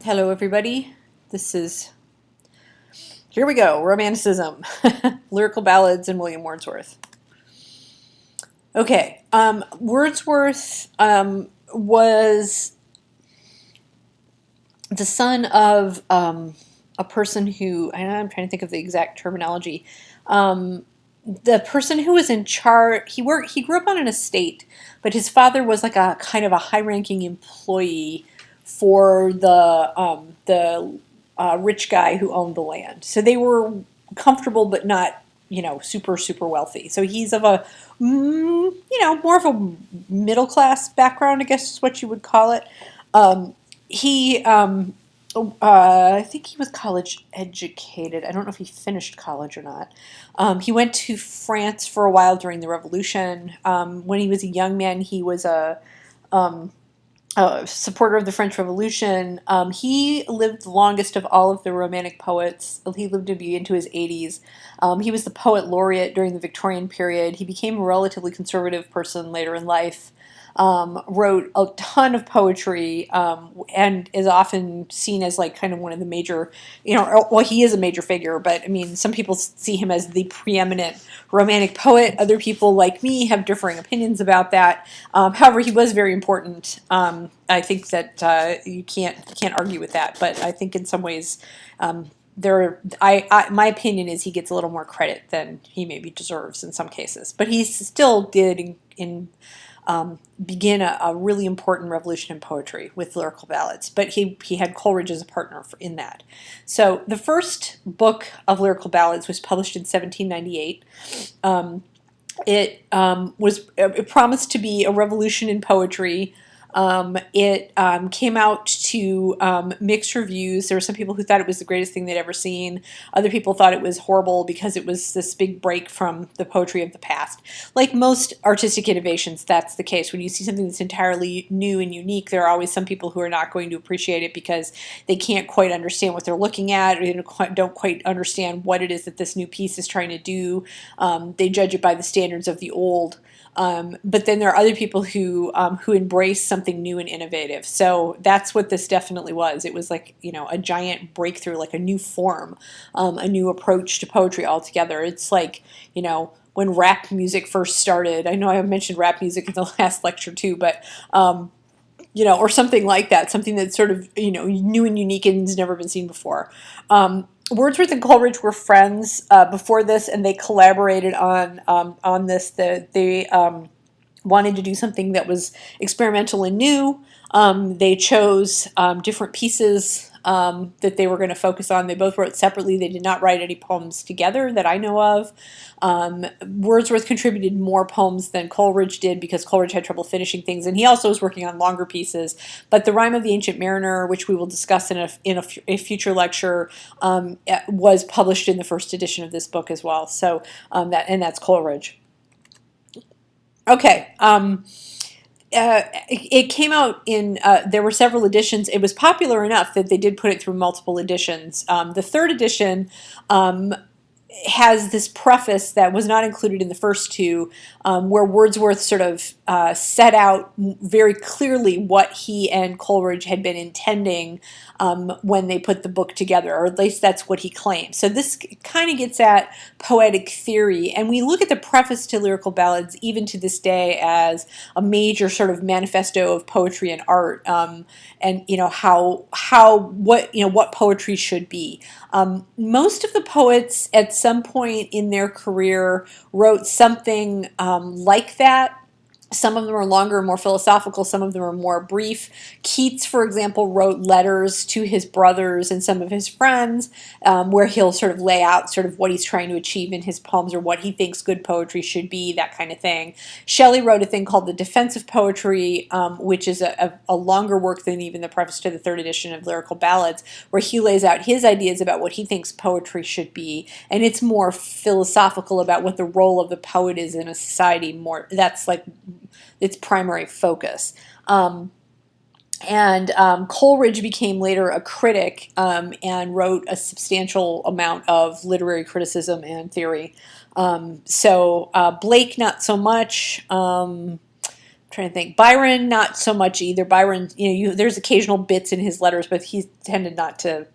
Hello, everybody. Here we go, Romanticism, Lyrical Ballads, and William Wordsworth. Okay, Wordsworth was the son of a person who, I'm trying to think of the exact terminology, the person who was in charge. He grew up on an estate, but his father was like a kind of a high-ranking employee for the rich guy who owned the land. So they were comfortable, but not super wealthy. So he's of a more of a middle class background, I guess is what you would call it. He I think he was college educated. I don't know if he finished college or not. He went to France for a while during the Revolution. When he was a young man, he was a supporter of the French Revolution. He lived the longest of all of the Romantic poets. He lived to be into his 80s. He was the poet laureate during the Victorian period. He became a relatively conservative person later in life. Wrote a ton of poetry, and is often seen as like kind of one of the major, well, he is a major figure, but I mean, some people see him as the preeminent Romantic poet. Other people, like me, have differing opinions about that. However, he was very important. I think that you can't argue with that. But I think in some ways, my opinion is he gets a little more credit than he maybe deserves in some cases. But he still did begin a really important revolution in poetry with lyrical ballads. But he had Coleridge as a partner in that. So the first book of lyrical ballads was published in 1798. It promised to be a revolution in poetry. It came out to mixed reviews. There were some people who thought it was the greatest thing they'd ever seen. Other people thought it was horrible because it was this big break from the poetry of the past. Like most artistic innovations, that's the case. When you see something that's entirely new and unique, there are always some people who are not going to appreciate it because they can't quite understand what they're looking at, or they don't quite understand what it is that this new piece is trying to do. They judge it by the standards of the old. But then there are other people who embrace something new and innovative. So that's what this definitely was. It was like a giant breakthrough, like a new form, a new approach to poetry altogether. It's like when rap music first started. I know I mentioned rap music in the last lecture too, but or something like that, something that's sort of new and unique and has never been seen before. Wordsworth and Coleridge were friends before this, and they collaborated on this. They wanted to do something that was experimental and new. They chose different pieces that they were going to focus on. They both wrote separately. They did not write any poems together that I know of. Wordsworth contributed more poems than Coleridge did because Coleridge had trouble finishing things, and he also was working on longer pieces. But the Rime of the Ancient Mariner, which we will discuss in a future lecture, was published in the first edition of this book as well. So that's Coleridge. Okay. It came out in, there were several editions. It was popular enough that they did put it through multiple editions. The third edition has this preface that was not included in the first two, where Wordsworth sort of set out very clearly what he and Coleridge had been intending when they put the book together, or at least that's what he claims. So this kind of gets at poetic theory, and we look at the preface to Lyrical Ballads even to this day as a major sort of manifesto of poetry and art, and what poetry should be. Most of the poets at some point in their career wrote something like that. Some of them are longer and more philosophical. Some of them are more brief. Keats, for example, wrote letters to his brothers and some of his friends, where he'll sort of lay out sort of what he's trying to achieve in his poems, or what he thinks good poetry should be, that kind of thing. Shelley wrote a thing called The Defense of Poetry, which is a longer work than even the preface to the third edition of Lyrical Ballads, where he lays out his ideas about what he thinks poetry should be, and it's more philosophical about what the role of the poet is in a society. That's like its primary focus. Coleridge became later a critic, and wrote a substantial amount of literary criticism and theory. Blake, not so much. trying to think. Byron, not so much either. Byron, there's occasional bits in his letters, but he tended not to,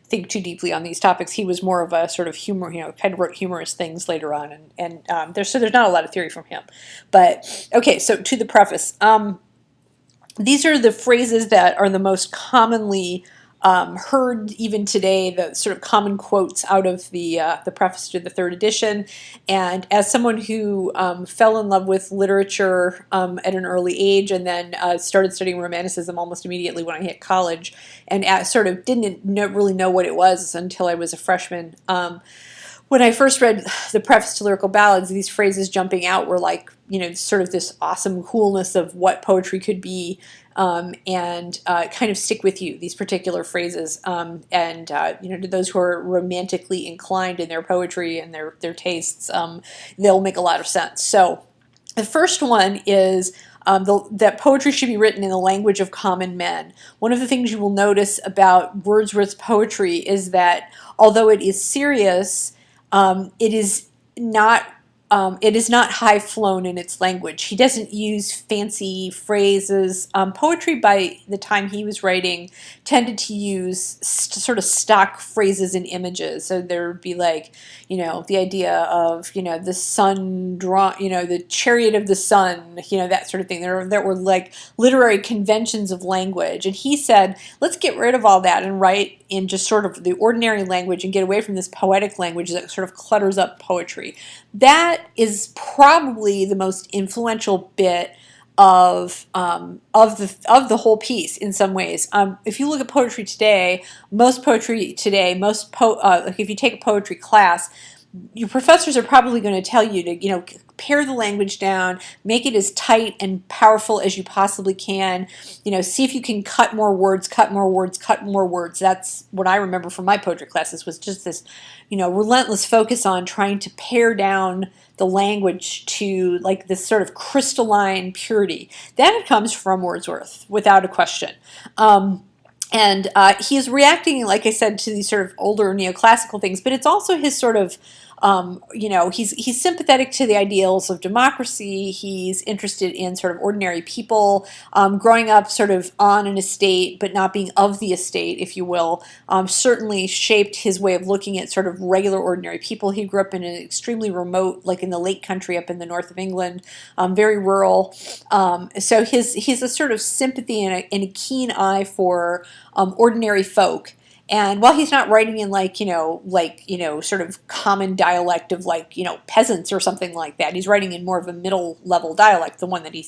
think too deeply on these topics. He was more of a sort of humor, kind of wrote humorous things later on, and there's not a lot of theory from him. But okay, so to the preface. These are the phrases that are the most commonly heard even today, the sort of common quotes out of the preface to the third edition. And as someone who fell in love with literature at an early age, and then started studying Romanticism almost immediately when I hit college, and sort of didn't really know what it was until I was a freshman. When I first read the preface to Lyrical Ballads, these phrases jumping out were like, sort of this awesome coolness of what poetry could be, and kind of stick with you, these particular phrases. And to those who are romantically inclined in their poetry and their tastes, they'll make a lot of sense. So the first one is that poetry should be written in the language of common men. One of the things you will notice about Wordsworth's poetry is that although it is serious, it is not high flown in its language. He doesn't use fancy phrases. Poetry by the time he was writing tended to use sort of stock phrases and images. So there would be like, the idea of, the sun drawn, the chariot of the sun, that sort of thing. There were like literary conventions of language. And he said, let's get rid of all that and write in just sort of the ordinary language and get away from this poetic language that sort of clutters up poetry. That is probably the most influential bit of the whole piece in some ways. If you look at poetry today, like if you take a poetry class, your professors are probably going to tell you to, pare the language down, make it as tight and powerful as you possibly can. See if you can cut more words, cut more words, cut more words. That's what I remember from my poetry classes, was just this, relentless focus on trying to pare down the language to like this sort of crystalline purity. That comes from Wordsworth, without a question. And he's reacting, like I said, to these sort of older neoclassical things, but it's also his sort of, he's sympathetic to the ideals of democracy. He's interested in sort of ordinary people, growing up sort of on an estate, but not being of the estate, if you will, certainly shaped his way of looking at sort of regular, ordinary people. He grew up in an extremely remote, like in the Lake Country up in the north of England, very rural. So he's a sort of sympathy and a keen eye for ordinary folk. And while he's not writing in sort of common dialect of peasants or something like that, he's writing in more of a middle level dialect, the one that he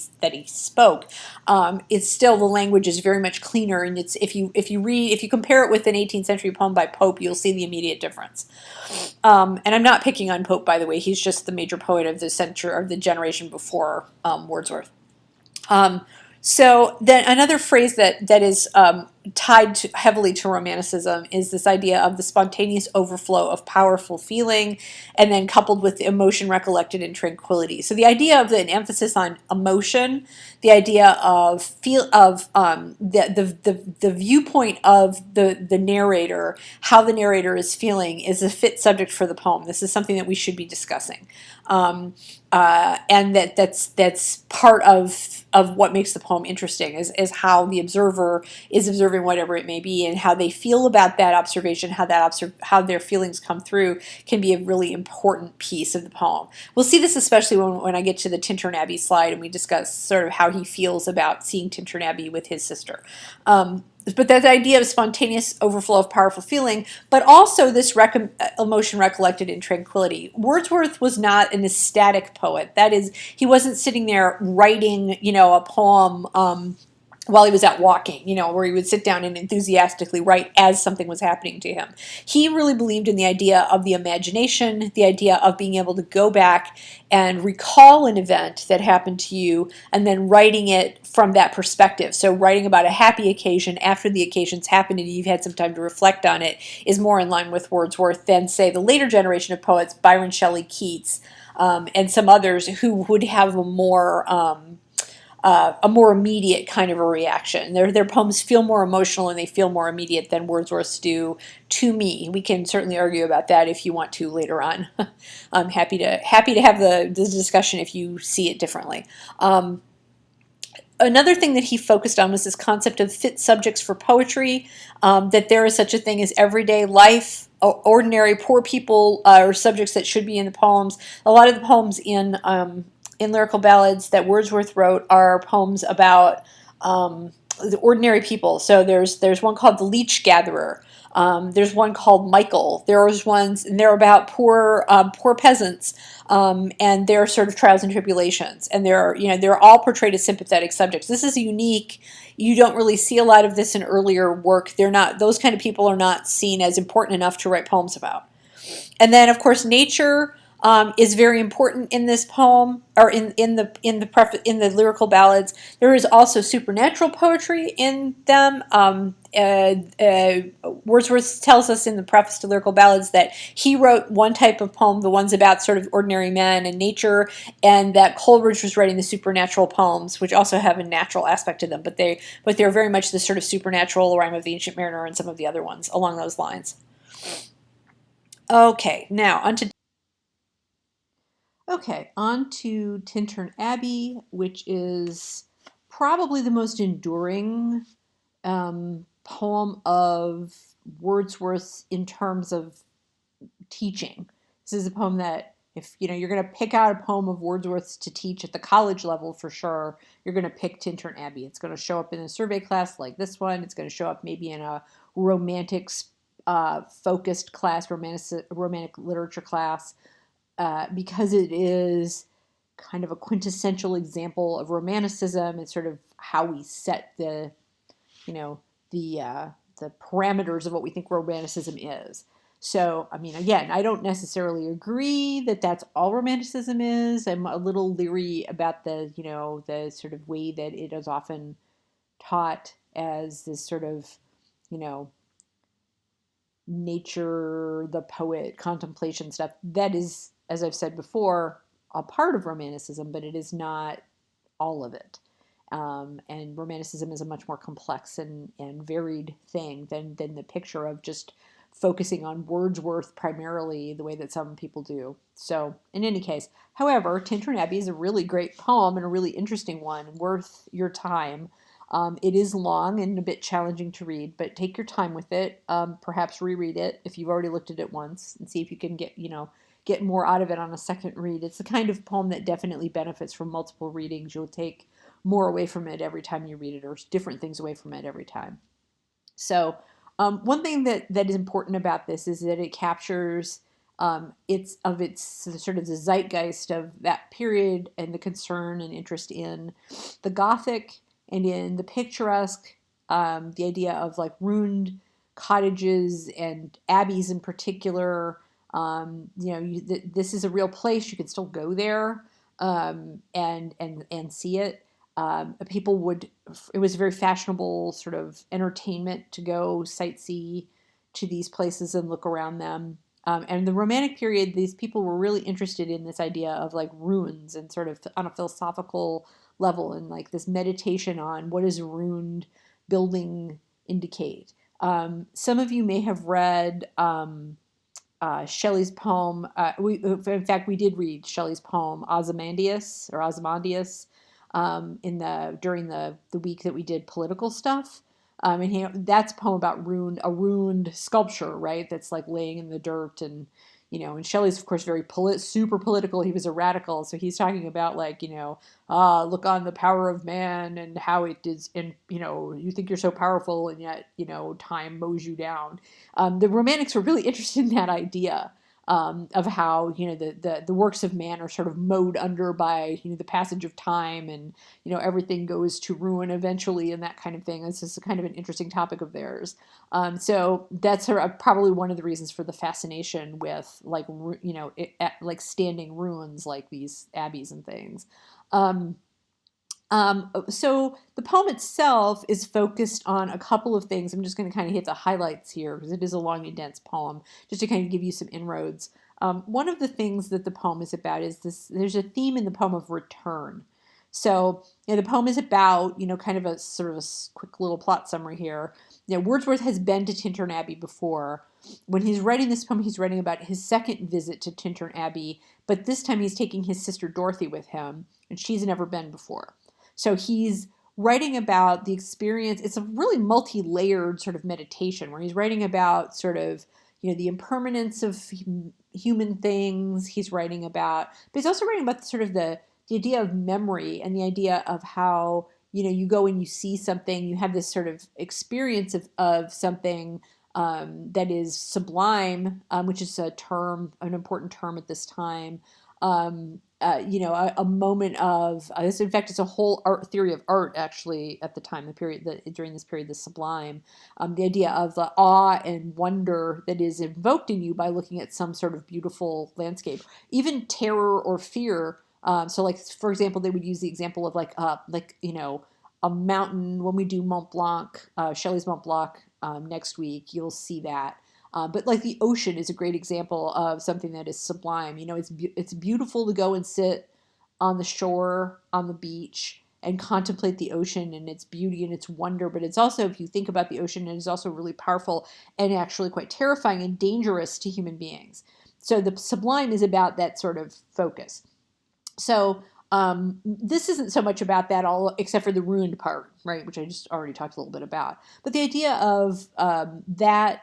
spoke. It's still, the language is very much cleaner, and it's if you compare it with an 18th century poem by Pope, you'll see the immediate difference. And I'm not picking on Pope, by the way. He's just the major poet of the century, or the generation before Wordsworth. So then another phrase that is tied heavily to Romanticism is this idea of the spontaneous overflow of powerful feeling, and then coupled with emotion recollected in tranquility. So the idea of an emphasis on emotion, the idea of the viewpoint of the narrator, how the narrator is feeling, is a fit subject for the poem. This is something that we should be discussing. And that's part of what makes the poem interesting, is how the observer is observing whatever it may be, and how they feel about that observation, how their feelings come through, can be a really important piece of the poem. We'll see this especially when I get to the Tintern Abbey slide and we discuss sort of how he feels about seeing Tintern Abbey with his sister. But that idea of spontaneous overflow of powerful feeling, but also this emotion recollected in tranquility. Wordsworth was not an ecstatic poet. That is, he wasn't sitting there writing, a poem while he was out walking, where he would sit down and enthusiastically write as something was happening to him. He really believed in the idea of the imagination, the idea of being able to go back and recall an event that happened to you, and then writing it from that perspective. So writing about a happy occasion after the occasion's happened and you've had some time to reflect on it is more in line with Wordsworth than, say, the later generation of poets, Byron, Shelley, Keats, and some others who would have a more immediate kind of a reaction. Their poems feel more emotional and they feel more immediate than Wordsworth's do, to me. We can certainly argue about that if you want to later on. I'm happy to have the discussion if you see it differently. Another thing that he focused on was this concept of fit subjects for poetry, that there is such a thing as everyday life, ordinary poor people are subjects that should be in the poems. A lot of the poems in lyrical ballads that Wordsworth wrote are poems about the ordinary people. So there's one called The Leech Gatherer. There's one called Michael. There's ones, and they're about poor peasants, and their sort of trials and tribulations. And they're all portrayed as sympathetic subjects. This is unique. You don't really see a lot of this in earlier work. They're not; those kind of people are not seen as important enough to write poems about. And then, of course, nature is very important in this poem, or in the lyrical ballads. There is also supernatural poetry in them. Wordsworth tells us in the preface to lyrical ballads that he wrote one type of poem, the ones about sort of ordinary men and nature, and that Coleridge was writing the supernatural poems, which also have a natural aspect to them, but they're very much the sort of supernatural Rime of the Ancient Mariner and some of the other ones along those lines. Okay, now on to Tintern Abbey, which is probably the most enduring poem of Wordsworth's in terms of teaching. This is a poem that, if you're going to pick out a poem of Wordsworth's to teach at the college level, for sure, you're going to pick Tintern Abbey. It's going to show up in a survey class like this one. It's going to show up maybe in a romantics focused class, romantic literature class, because it is kind of a quintessential example of romanticism and sort of how we set you know, the parameters of what we think romanticism is. So, I mean, again, I don't necessarily agree that that's all romanticism is. I'm a little leery about the sort of way that it is often taught as this sort of, you know, nature, the poet, contemplation stuff. That is, as I've said before, a part of romanticism, but it is not all of it. And romanticism is a much more complex and varied thing than the picture of just focusing on Wordsworth primarily the way that some people do. So, in any case, however, Tintern Abbey is a really great poem and a really interesting one, worth your time. It is long and a bit challenging to read, but take your time with it. Perhaps reread it if you've already looked at it once and see if you can get more out of it on a second read. It's the kind of poem that definitely benefits from multiple readings. You'll take more away from it every time you read it, or different things away from it every time. So one thing that is important about this is that it captures its sort of the zeitgeist of that period and the concern and interest in the Gothic and in the picturesque, the idea of like ruined cottages and abbeys in particular. This is a real place. You can still go there and see it. It was a very fashionable sort of entertainment to go sightsee to these places and look around them. And the Romantic period, these people were really interested in this idea of like ruins and sort of on a philosophical level, and like this meditation on what does a ruined building indicate. Some of you may have read Shelley's poem. In fact, we did read Shelley's poem Ozymandias, during the week that we did political stuff. And that's a poem about a ruined sculpture, right? That's like laying in the dirt, and Shelley's of course very super political. He was a radical, so he's talking about like look on the power of man and how it is, and you think you're so powerful, and yet time mows you down. The Romantics were really interested in that idea. Of how the works of man are sort of mowed under by the passage of time, and everything goes to ruin eventually, and that kind of thing. It's just a kind of an interesting topic of theirs. So that's probably one of the reasons for the fascination with like like standing ruins like these abbeys and things. So the poem itself is focused on a couple of things. I'm just going to kind of hit the highlights here because it is a long and dense poem, just to kind of give you some inroads. One of the things that the poem is about is this. There's a theme in the poem of return. So the poem is about, kind of a sort of a quick little plot summary here. Wordsworth has been to Tintern Abbey before. When he's writing this poem, he's writing about his second visit to Tintern Abbey, but this time he's taking his sister Dorothy with him, and she's never been before. So he's writing about the experience. It's a really multi-layered sort of meditation where he's writing about sort of, the impermanence of human things. He's writing about, but he's also writing about sort of the idea of memory and the idea of how, you go and you see something, you have this sort of experience of something that is sublime, which is an important term at this time. A moment of this. In fact, it's a whole art theory of art actually at the time, during this period, the sublime, the idea of the awe and wonder that is invoked in you by looking at some sort of beautiful landscape, even terror or fear. So, like for example, they would use the example of a mountain when we do Mont Blanc, Shelley's Mont Blanc next week. You'll see that. But like the ocean is a great example of something that is sublime. It's beautiful to go and sit on the shore, on the beach, and contemplate the ocean and its beauty and its wonder. But it's also, if you think about the ocean, it is also really powerful and actually quite terrifying and dangerous to human beings. So the sublime is about that sort of focus. So this isn't so much about that all, except for the ruined part, right, which I just already talked a little bit about. But the idea of that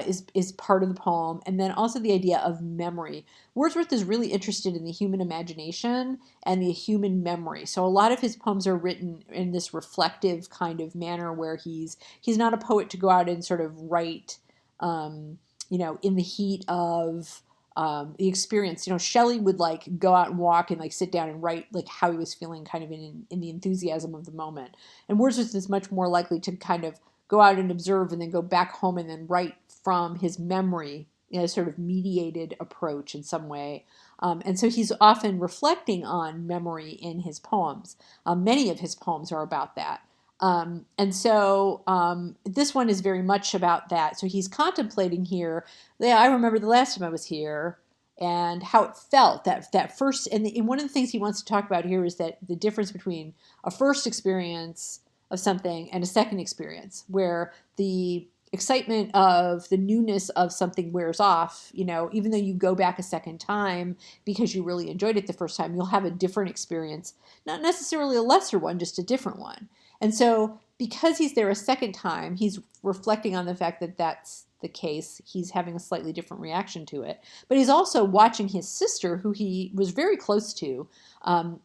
is part of the poem, and then also the idea of memory. Wordsworth is really interested in the human imagination and the human memory. So a lot of his poems are written in this reflective kind of manner, where he's not a poet to go out and sort of write, in the heat of the experience. Shelley would like go out and walk and like sit down and write like how he was feeling kind of in the enthusiasm of the moment. And Wordsworth is much more likely to kind of go out and observe and then go back home and then write from his memory in a sort of mediated approach in some way. And so he's often reflecting on memory in his poems. Many of his poems are about that. And so this one is very much about that. So he's contemplating here. Yeah, I remember the last time I was here and how it felt that first. And one of the things he wants to talk about here is that the difference between a first experience of something and a second experience, where the excitement of the newness of something wears off. Even though you go back a second time because you really enjoyed it the first time, you'll have a different experience, not necessarily a lesser one, just a different one. And so because he's there a second time, he's reflecting on the fact that that's the case. He's having a slightly different reaction to it. But he's also watching his sister, who he was very close to,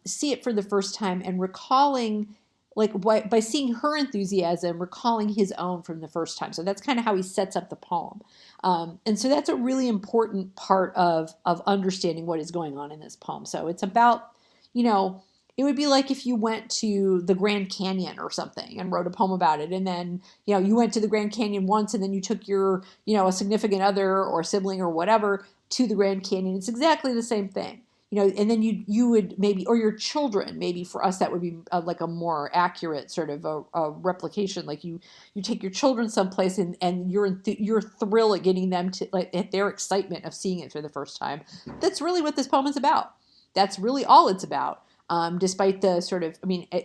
see it for the first time and recalling, by seeing her enthusiasm, recalling his own from the first time. So that's kind of how he sets up the poem. And so that's a really important part of understanding what is going on in this poem. So it's about, it would be like if you went to the Grand Canyon or something and wrote a poem about it. And then, you went to the Grand Canyon once and then you took your, a significant other or sibling or whatever to the Grand Canyon. It's exactly the same thing. And then you would maybe, or your children, maybe for us, that would be like a more accurate sort of a replication. Like you take your children someplace and your thrill at getting them to, like, at their excitement of seeing it for the first time. That's really what this poem is about. That's really all it's about. Despite the sort of,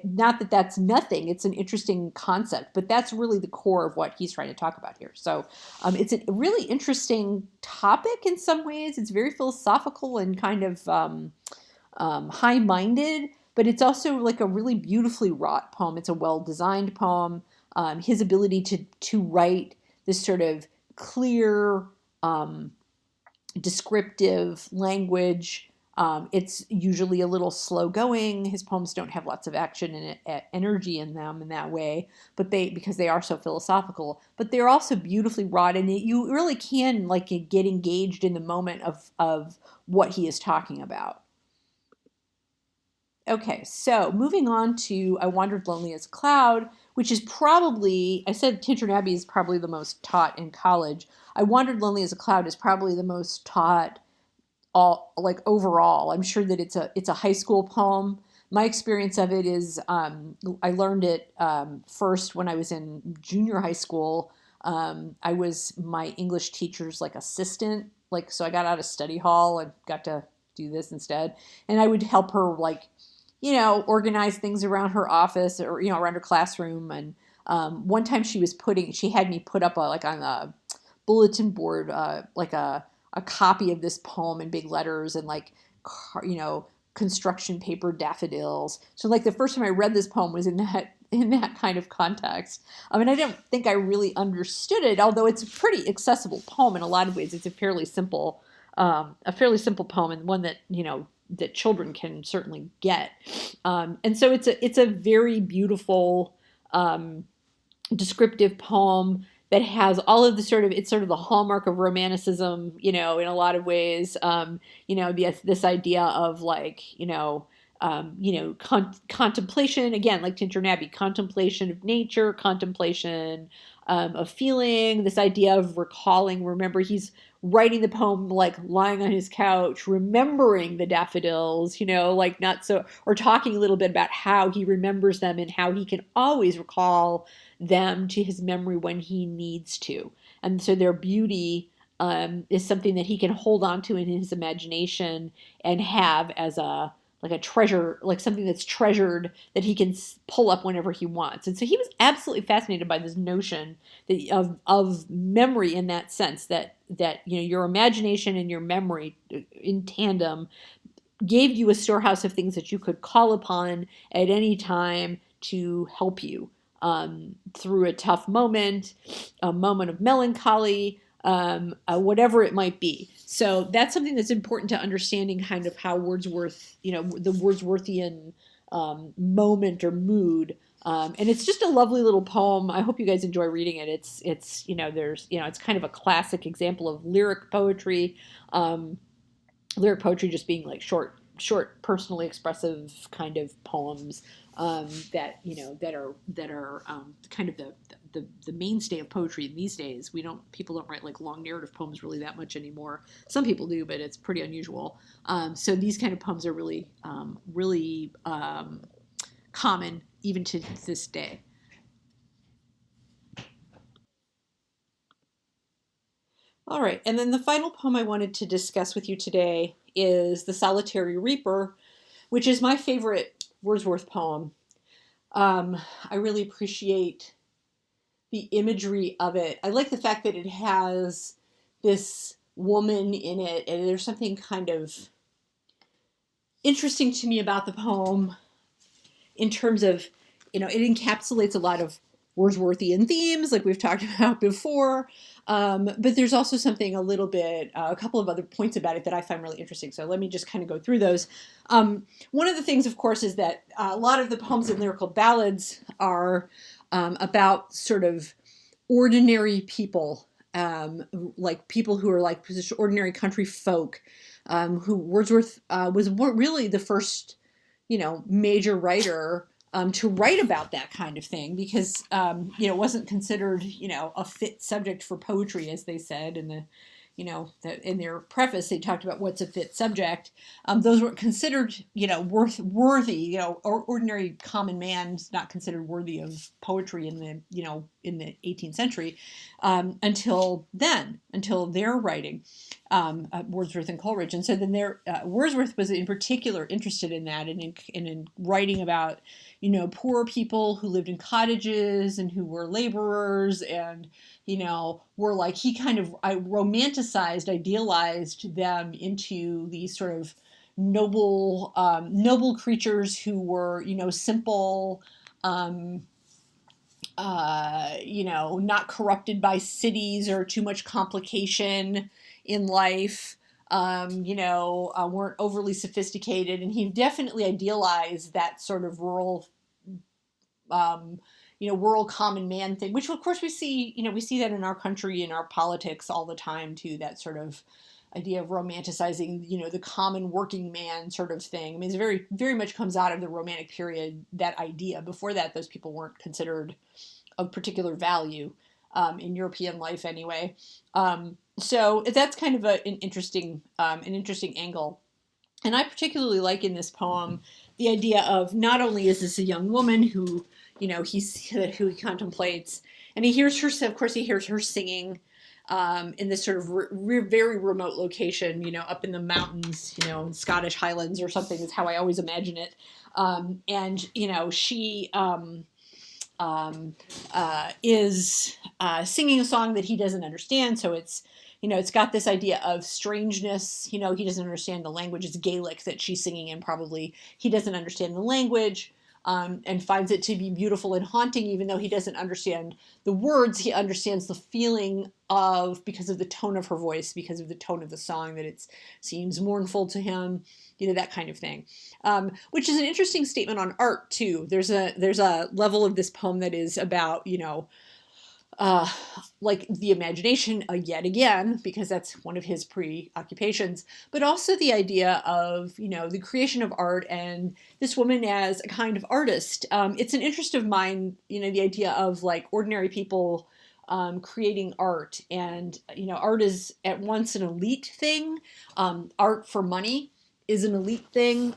not that that's nothing, it's an interesting concept, but that's really the core of what he's trying to talk about here. So it's a really interesting topic in some ways. It's very philosophical and kind of high-minded, but it's also like a really beautifully wrought poem. It's a well-designed poem. His ability to write this sort of clear, descriptive language. It's usually a little slow going. His poems don't have lots of action and energy in them in that way, but because they are so philosophical, but they're also beautifully wrought, and you really can get engaged in the moment of what he is talking about. Okay, so moving on to I Wandered Lonely as a Cloud, which is probably, I said Tintern Abbey is probably the most taught in college. I Wandered Lonely as a Cloud is probably the most taught overall. I'm sure that it's a high school poem. My experience of it is I learned it first when I was in junior high school. I was my English teacher's assistant, so I got out of study hall and got to do this instead. And I would help her organize things around her office or around her classroom. And one time she had me put up on a bulletin board a copy of this poem in big letters and construction paper daffodils. So the first time I read this poem was in that in that kind of context. I mean, I don't think I really understood it, although it's a pretty accessible poem in a lot of ways. It's a fairly simple poem, and one that that children can certainly get. And so it's a very beautiful, descriptive poem that has all of the it's sort of the hallmark of romanticism, in a lot of ways. This idea of like, contemplation, again, like Tintern Abbey, contemplation of nature, contemplation of feeling, this idea of recalling. Remember, he's writing the poem like lying on his couch, remembering the daffodils, like not so, or talking a little bit about how he remembers them and how he can always recall them to his memory when he needs to. And so their beauty is something that he can hold on to in his imagination and have as a treasure, like something that's treasured that he can pull up whenever he wants. And so he was absolutely fascinated by this notion of memory in that sense, that your imagination and your memory in tandem gave you a storehouse of things that you could call upon at any time to help you through a tough moment, a moment of melancholy, whatever it might be. So that's something that's important to understanding kind of how Wordsworth, the Wordsworthian moment or mood. And it's just a lovely little poem. I hope you guys enjoy reading it. It's kind of a classic example of lyric poetry. Lyric poetry just being like short, personally expressive kind of poems that are kind of the mainstay of poetry these days. People don't write like long narrative poems really that much anymore. Some people do, but it's pretty unusual. So these kind of poems are really common even to this day. All right, and then the final poem I wanted to discuss with you today is The Solitary Reaper, which is my favorite Wordsworth poem. I really appreciate the imagery of it. I like the fact that it has this woman in it, and there's something kind of interesting to me about the poem in terms of, it encapsulates a lot of Wordsworthian themes, like we've talked about before. But there's also something a couple of other points about it that I find really interesting. So let me just kind of go through those. One of the things, of course, is that a lot of the poems and lyrical ballads are about sort of ordinary people, like people who are like ordinary country folk, who Wordsworth was really the first, major writer to write about that kind of thing, because it wasn't considered a fit subject for poetry, as they said in the in their preface. They talked about what's a fit subject. Those weren't considered worthy. Or ordinary common man's not considered worthy of poetry in the 18th century until their writing, Wordsworth and Coleridge. And so then Wordsworth was in particular interested in that, and in writing about poor people who lived in cottages and who were laborers, and were like, he kind of romanticized, idealized them into these sort of noble creatures who were simple, not corrupted by cities or too much complication in life. Weren't overly sophisticated, and he definitely idealized that sort of rural common man thing, which of course we see that in our country, in our politics all the time too, that sort of idea of romanticizing, the common working man sort of thing. I mean, it's very, very much comes out of the Romantic period, that idea. Before that, those people weren't considered of particular value in European life anyway. So that's kind of an interesting angle. And I particularly like in this poem the idea of, not only is this a young woman who he contemplates, and he hears her singing in this sort of very remote location, up in the mountains, in Scottish Highlands or something, is how I always imagine it. And she is singing a song that he doesn't understand, so it's got this idea of strangeness. He doesn't understand the language. It's Gaelic that she's singing in, probably. He doesn't understand the language. and finds it to be beautiful and haunting, even though he doesn't understand the words. He understands the feeling of, because of the tone of her voice, because of the tone of the song, that it seems mournful to him, that kind of thing. Which is an interesting statement on art too. There's a level of this poem that is about, uh, like the imagination, yet again, because that's one of his preoccupations, but also the idea of, the creation of art and this woman as a kind of artist. It's an interest of mine, the idea of like ordinary people creating art. And, art is at once an elite thing. Art for money is an elite thing.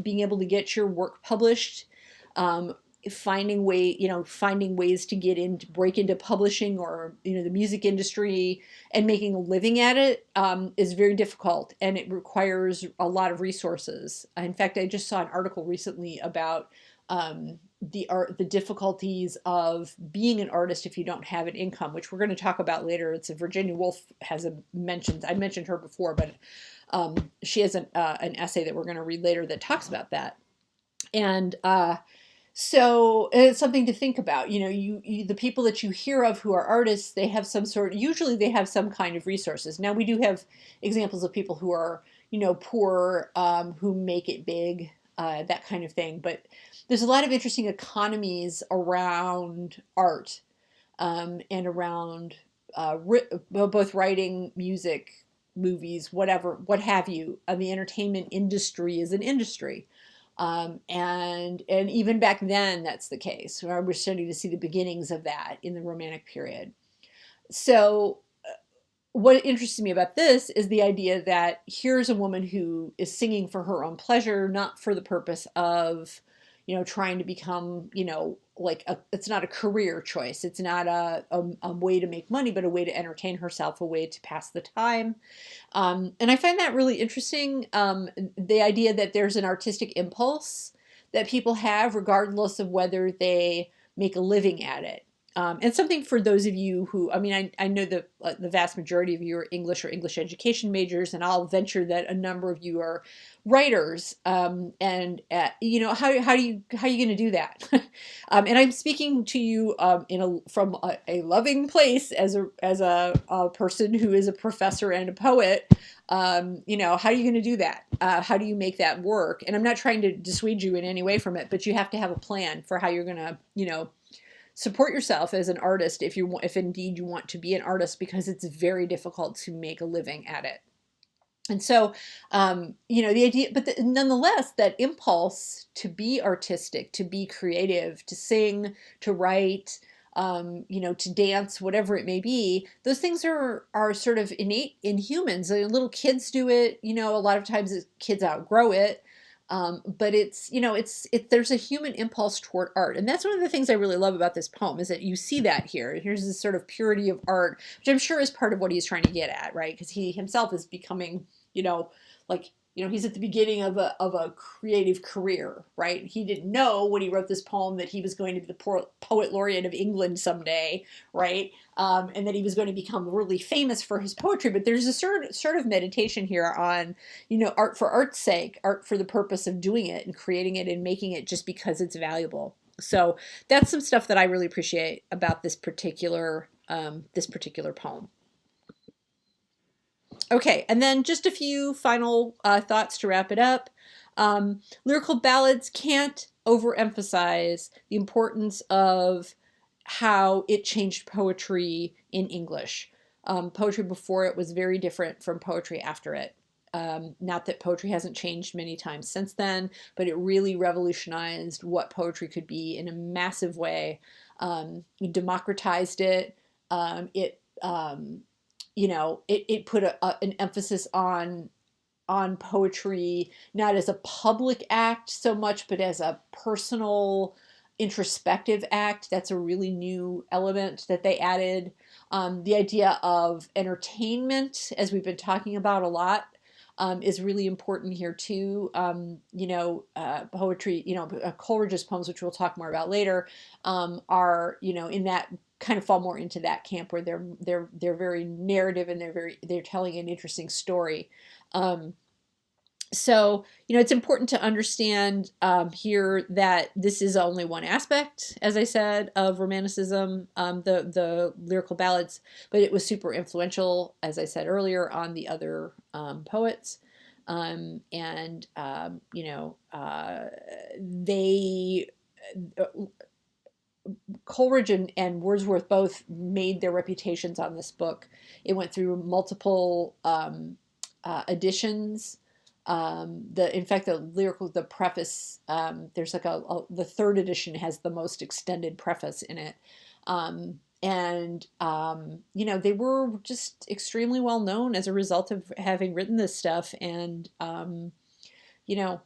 Being able to get your work published, um, finding ways to break into publishing, or the music industry, and making a living at it, is very difficult, and it requires a lot of resources. In fact, I just saw an article recently about the difficulties of being an artist if you don't have an income, which we're going to talk about later. It's a Virginia Woolf I mentioned her before, but she has an essay that we're going to read later that talks about that. And so it's something to think about. The people that you hear of who are artists, usually they have some kind of resources. Now, we do have examples of people who are, poor, who make it big, that kind of thing. But there's a lot of interesting economies around art, and around both writing, music, movies, whatever, what have you. The entertainment industry is an industry. And even back then, that's the case. We're starting to see the beginnings of that in the Romantic period. So, what interests me about this is the idea that here's a woman who is singing for her own pleasure, not for the purpose of, trying to become, it's not a career choice. It's not a way to make money, but a way to entertain herself, a way to pass the time. And I find that really interesting. The idea that there's an artistic impulse that people have, regardless of whether they make a living at it. And something for those of you who, I know the vast majority of you are English or English education majors, and I'll venture that a number of you are writers. And how are you going to do that? And I'm speaking to you from a loving place as a person who is a professor and a poet. How are you going to do that? How do you make that work? And I'm not trying to dissuade you in any way from it, but you have to have a plan for how you're going to, support yourself as an artist if indeed you want to be an artist, because it's very difficult to make a living at it. And so, the idea, but nonetheless, that impulse to be artistic, to be creative, to sing, to write, to dance, whatever it may be, those things are sort of innate in humans. Little kids do it, a lot of times kids outgrow it. But there's a human impulse toward art. And that's one of the things I really love about this poem, is that you see that here. Here's this sort of purity of art, which I'm sure is part of what he's trying to get at, right? Because he himself is becoming, he's at the beginning of a creative career, right? He didn't know when he wrote this poem that he was going to be the poet laureate of England someday, right? And that he was going to become really famous for his poetry. But there's a sort of meditation here on, art for art's sake, art for the purpose of doing it and creating it and making it just because it's valuable. So that's some stuff that I really appreciate about this particular poem. Okay, and then just a few final thoughts to wrap it up. Lyrical ballads can't overemphasize the importance of how it changed poetry in English. Poetry before it was very different from poetry after it. Not that poetry hasn't changed many times since then, but it really revolutionized what poetry could be in a massive way. It democratized it. It put an emphasis on poetry, not as a public act so much, but as a personal, introspective act. That's a really new element that they added. The idea of entertainment, as we've been talking about a lot, is really important here too. Poetry, Coleridge's poems, which we'll talk more about later, are, in that kind of fall more into that camp where they're very narrative, and they're telling an interesting story. So, it's important to understand here that this is only one aspect, as I said, of Romanticism, the lyrical ballads, but it was super influential, as I said earlier, on the other poets. And, they, uh, Coleridge and Wordsworth both made their reputations on this book. It went through multiple editions. In fact, the preface, there's like the third edition has the most extended preface in it. They were just extremely well known as a result of having written this stuff, and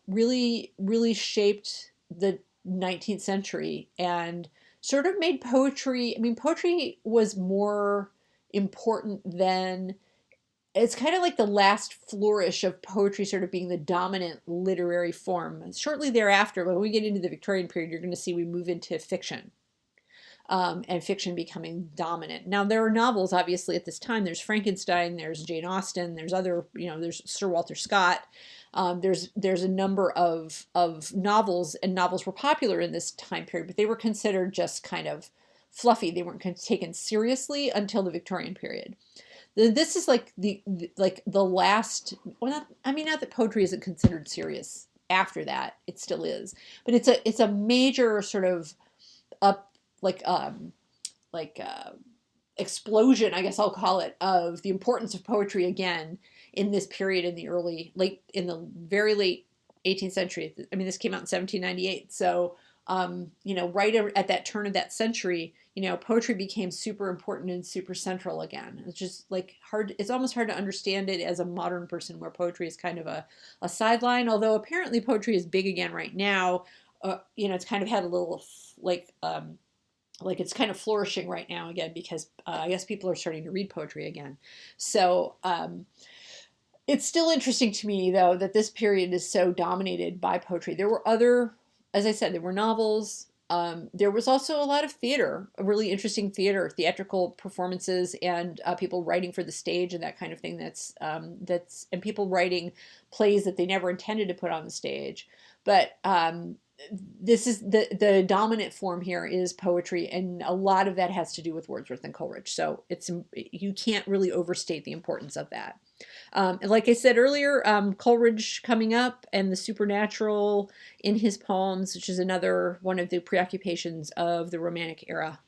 really, really shaped the 19th century and sort of made poetry. I mean, poetry was more important than, it's kind of like the last flourish of poetry sort of being the dominant literary form. Shortly thereafter, when we get into the Victorian period, you're going to see we move into fiction. And fiction becoming dominant. Now, there are novels, obviously, at this time. There's Frankenstein, there's Jane Austen, there's other, there's Sir Walter Scott. There's a number of novels, and novels were popular in this time period, but they were considered just kind of fluffy. They weren't taken seriously until the Victorian period. This is like the last. Well, not that poetry isn't considered serious after that. It still is, but it's a major sort of up like like uh, explosion, I guess I'll call it, of the importance of poetry again in this period in the very late 18th century. I mean, this came out in 1798, so right at that turn of that century, poetry became super important and super central again. It's just like hard. It's almost hard to understand it as a modern person, where poetry is kind of a sideline. Although apparently poetry is big again right now. It's kind of had a little like it's kind of flourishing right now again, because I guess people are starting to read poetry again. So it's still interesting to me, though, that this period is so dominated by poetry. There were other, as I said, there were novels. There was also a lot of theater, a really interesting theatrical performances, and people writing for the stage and that kind of thing. And people writing plays that they never intended to put on the stage. But this is the dominant form here is poetry, and a lot of that has to do with Wordsworth and Coleridge. So you can't really overstate the importance of that. And like I said earlier, Coleridge coming up and the supernatural in his poems, which is another one of the preoccupations of the Romantic era.